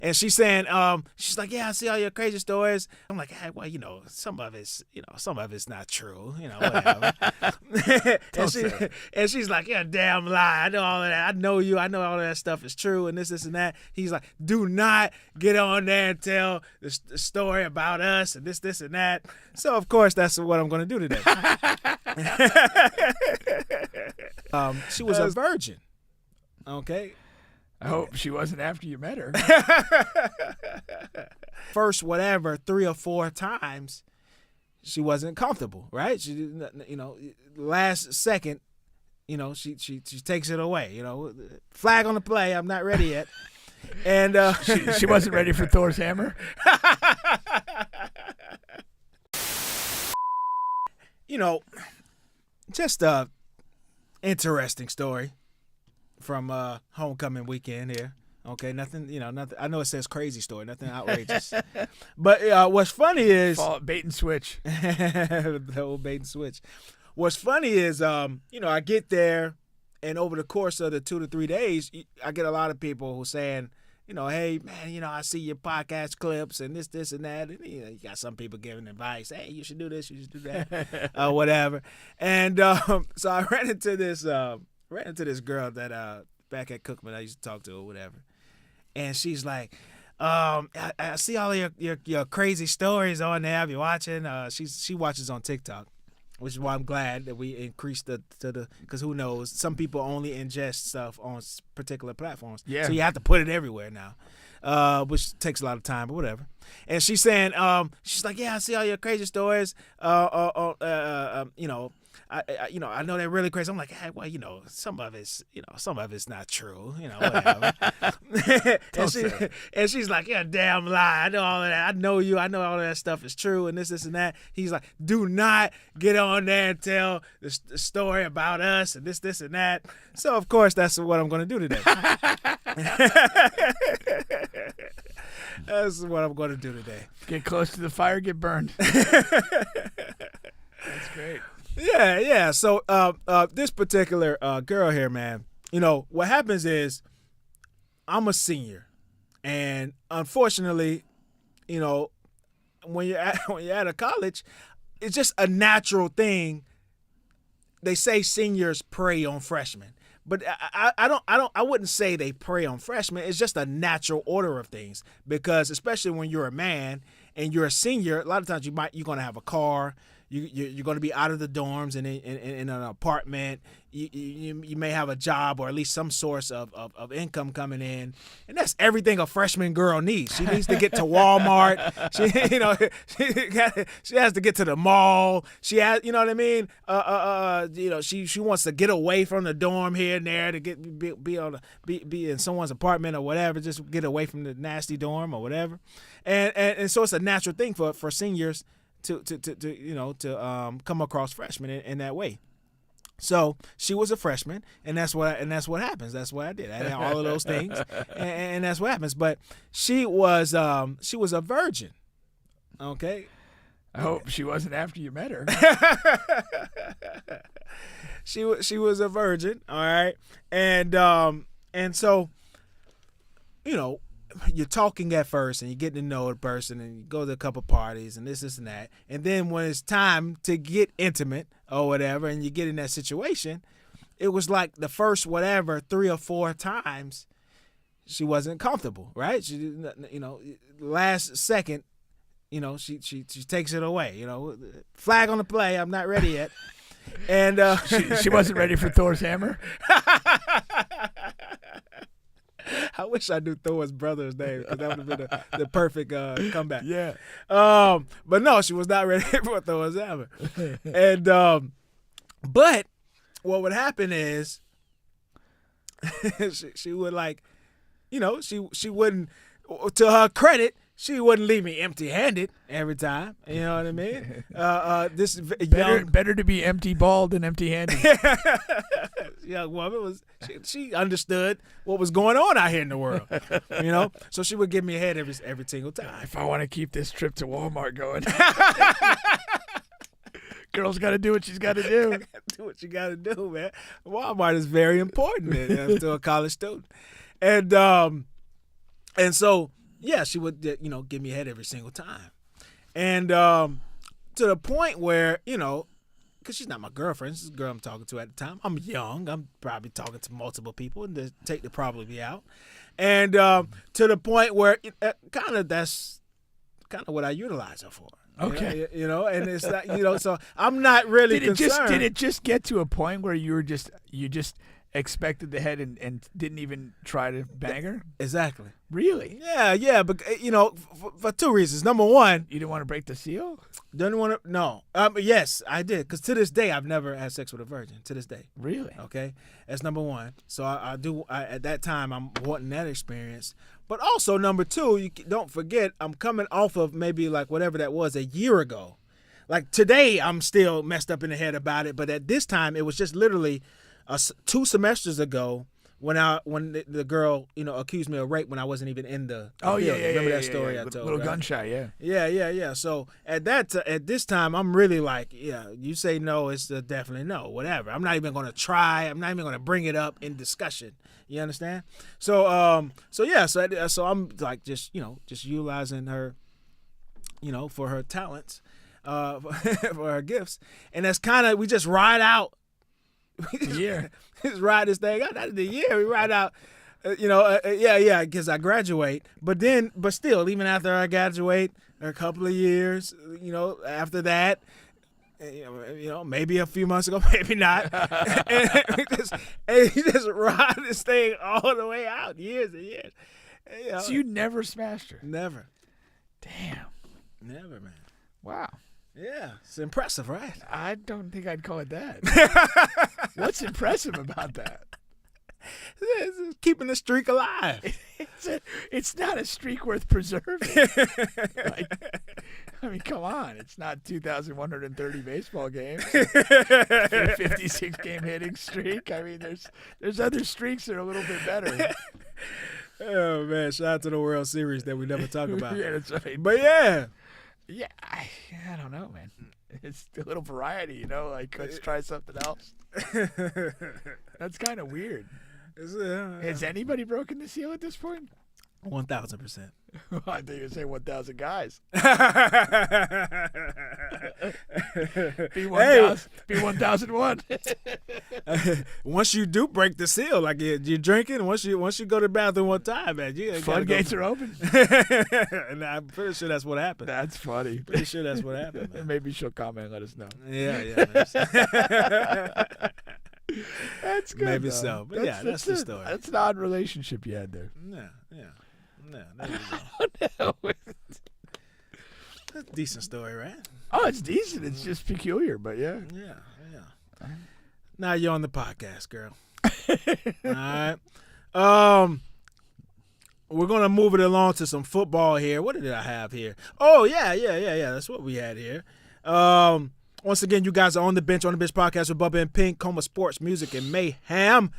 And she's saying, she's like, yeah, I see all your crazy stories. I'm like, hey, well, some of it's not true, whatever. and she's like, yeah, damn lie. I know all of that. I know you. I know all of that stuff is true and this and that. He's like, do not get on there and tell the story about us and this and that. So, of course, that's what I'm going to do today. She was a virgin. Okay. I hope she wasn't after you met her. First, 3 or 4 times, she wasn't comfortable, right? She didn't, last second, she takes it away. Flag on the play. I'm not ready yet. And she wasn't ready for Thor's hammer. Just a interesting story from homecoming weekend here. Okay, nothing. I know it says crazy story, nothing outrageous. But what's funny is bait and switch. The old bait and switch. What's funny is, I get there, and over the course of the 2 to 3 days, I get a lot of people who saying, hey man, I see your podcast clips and this and that. And, you got some people giving advice. Hey, you should do this, you should do that, whatever. And so I ran into this girl that back at Cookman I used to talk to or whatever. And she's like, I see all of your crazy stories on there. I've been watching. She watches on TikTok, which is why I'm glad that we increased because who knows, some people only ingest stuff on particular platforms. Yeah. So you have to put it everywhere now, which takes a lot of time, but whatever. And she's saying, she's like, yeah, I see all your crazy stories. I know they're really crazy. I'm like, hey, well, some of it's not true, whatever. and she's like, yeah, damn lie. I know all of that. I know you. I know all of that stuff is true and this and that. He's like, do not get on there and tell the story about us and this and that. So, of course, that's what I'm going to do today. That's what I'm going to do today. Get close to the fire, get burned. That's great. Yeah. So this particular girl here, man, what happens is I'm a senior, and unfortunately, when you're at a college, it's just a natural thing. They say seniors prey on freshmen, but I wouldn't say they prey on freshmen. It's just a natural order of things, because especially when you're a man and you're a senior, a lot of times you're going to have a car. You're going to be out of the dorms and in an apartment. You may have a job or at least some source of income coming in, and that's everything a freshman girl needs. She needs to get to Walmart. She has to get to the mall. She has, you know what I mean. She wants to get away from the dorm here and there to be in someone's apartment or whatever. Just get away from the nasty dorm or whatever, and so it's a natural thing for seniors to come across freshmen in that way. So she was a freshman, and that's what happens. That's what I did. I had all of those things, and that's what happens. But she was a virgin. Okay. I hope she wasn't after you met her. She was a virgin. All right, and so, you're talking at first and you're getting to know the person and you go to a couple parties and this and that. And then when it's time to get intimate or whatever and you get in that situation, it was like the first 3 or 4 times she wasn't comfortable, right? She didn't, last second, she takes it away, flag on the play. I'm not ready yet. And she wasn't ready for Thor's hammer. I wish I knew Thor's brother's name, because that would have been the perfect comeback. Yeah. But no, she was not ready for Thor's hammer. And but what would happen is she would she wouldn't, to her credit, she wouldn't leave me empty-handed every time. You know what I mean? This better to be empty-balled than empty-handed. Young woman she understood what was going on out here in the world. So she would give me a head every single time. If I want to keep this trip to Walmart going, girl's got to do what she's got to do. Do what you got to do, man. Walmart is very important to a college student, and so. yeah, she would give me head every single time, and to the point where because she's not my girlfriend. This is the girl I'm talking to at the time. I'm young. I'm probably talking to multiple people, and the take the probably out. And to the point where that's kind of what I utilize her for. Okay. And it's not, so I'm not really concerned. Did it just get to a point where you just expected the head and didn't even try to bang her? Exactly. Really? Yeah, but for two reasons. Number one, You didn't want to break the seal? don't want to. No. Yes, I did. Because to this day, I've never had sex with a virgin. To this day. Really? Okay, that's number one. So I do. At that time, I'm wanting that experience. But also number two, don't forget, I'm coming off of maybe like whatever that was a year ago. Like today, I'm still messed up in the head about it. But at this time, it was just literally 2 semesters ago when the girl accused me of rape when I wasn't even in the building. Remember that story I told? Little right? gunshot, yeah. Yeah. So at this time, I'm really like, yeah, you say no, it's a definitely no, whatever. I'm not even going to try. I'm not even going to bring it up in discussion. You understand? So so I'm like just utilizing her, for her talents, for her gifts, and that's kind of we just ride out. Yeah. Just ride this thing out. Not the year. We ride out, because I graduate. But still, even after I graduate, a couple of years, after that, maybe a few months ago, maybe not. and you just ride this thing all the way out, years and years. So you never smashed her? Never. Damn. Never, man. Wow. Yeah, it's impressive, right? I don't think I'd call it that. What's impressive about that? It's keeping the streak alive. It's not a streak worth preserving. Come on. It's not 2,130 baseball games. 56 game hitting streak. There's other streaks that are a little bit better. Oh, man. Shout out to the World Series that we never talk about. Yeah, that's right. But yeah. Yeah, I don't know, man. It's a little variety, let's try something else. That's kind of weird. Has anybody broken the seal at this point? 1,000%. I thought you were saying 1,000 guys. Be 1,001. Once you do break the seal, like you're drinking, once you go to the bathroom one time, man, floodgates are open. And I'm pretty sure that's what happened. That's funny. Pretty sure that's what happened, man. Maybe she'll comment and let us know. Yeah. That's good. Maybe though. So. But that's the story. That's an odd relationship you had there. Yeah. There you go. That's a decent story, right? Oh, it's decent. It's just peculiar, but yeah. Yeah. Now you're on the podcast, girl. All right. We're gonna move it along to some football here. What did I have here? Oh yeah. That's what we had here. Once again, you guys are on the bench podcast with Bubba and Pink, Coma Sports, Music, and Mayhem.